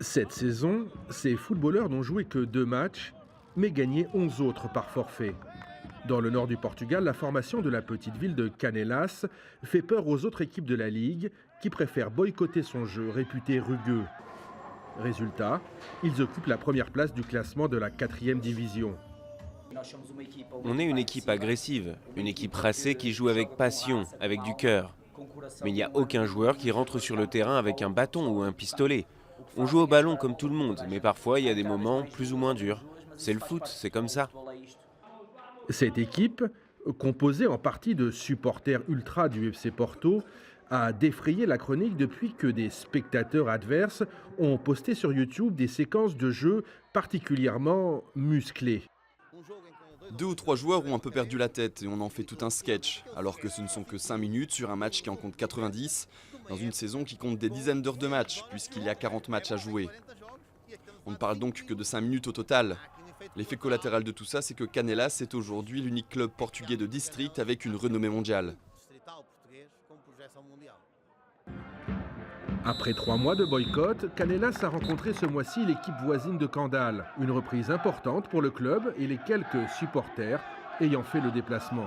Cette saison, ces footballeurs n'ont joué que 2 matchs, mais gagné 11 autres par forfait. Dans le nord du Portugal, la formation de la petite ville de Canelas fait peur aux autres équipes de la Ligue qui préfèrent boycotter son jeu réputé rugueux. Résultat, ils occupent la première place du classement de la 4e division. On est une équipe agressive, une équipe racée qui joue avec passion, avec du cœur. Mais il n'y a aucun joueur qui rentre sur le terrain avec un bâton ou un pistolet. On joue au ballon comme tout le monde, mais parfois il y a des moments plus ou moins durs. C'est le foot, c'est comme ça. Cette équipe, composée en partie de supporters ultras du FC Porto, a défrayé la chronique depuis que des spectateurs adverses ont posté sur YouTube des séquences de jeu particulièrement musclées. 2 ou 3 joueurs ont un peu perdu la tête et on en fait tout un sketch, alors que ce ne sont que 5 minutes sur un match qui en compte 90, dans une saison qui compte des dizaines d'heures de match, puisqu'il y a 40 matchs à jouer. On ne parle donc que de 5 minutes au total. L'effet collatéral de tout ça, c'est que Canelas est aujourd'hui l'unique club portugais de district avec une renommée mondiale. Après 3 mois de boycott, Canelas a rencontré ce mois-ci l'équipe voisine de Candale. Une reprise importante pour le club et les quelques supporters ayant fait le déplacement.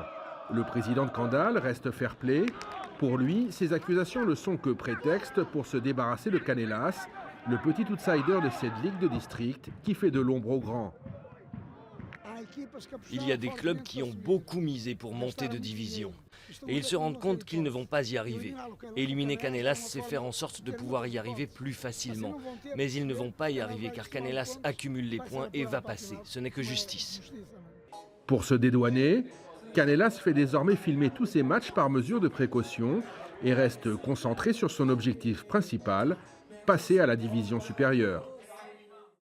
Le président de Candale reste fair-play. Pour lui, ces accusations ne sont que prétexte pour se débarrasser de Canelas, le petit outsider de cette ligue de district qui fait de l'ombre aux grands. Il y a des clubs qui ont beaucoup misé pour monter de division. Et ils se rendent compte qu'ils ne vont pas y arriver. Éliminer Canelas, c'est faire en sorte de pouvoir y arriver plus facilement. Mais ils ne vont pas y arriver car Canelas accumule les points et va passer. Ce n'est que justice. Pour se dédouaner, Canelas fait désormais filmer tous ses matchs par mesure de précaution et reste concentré sur son objectif principal, passer à la division supérieure.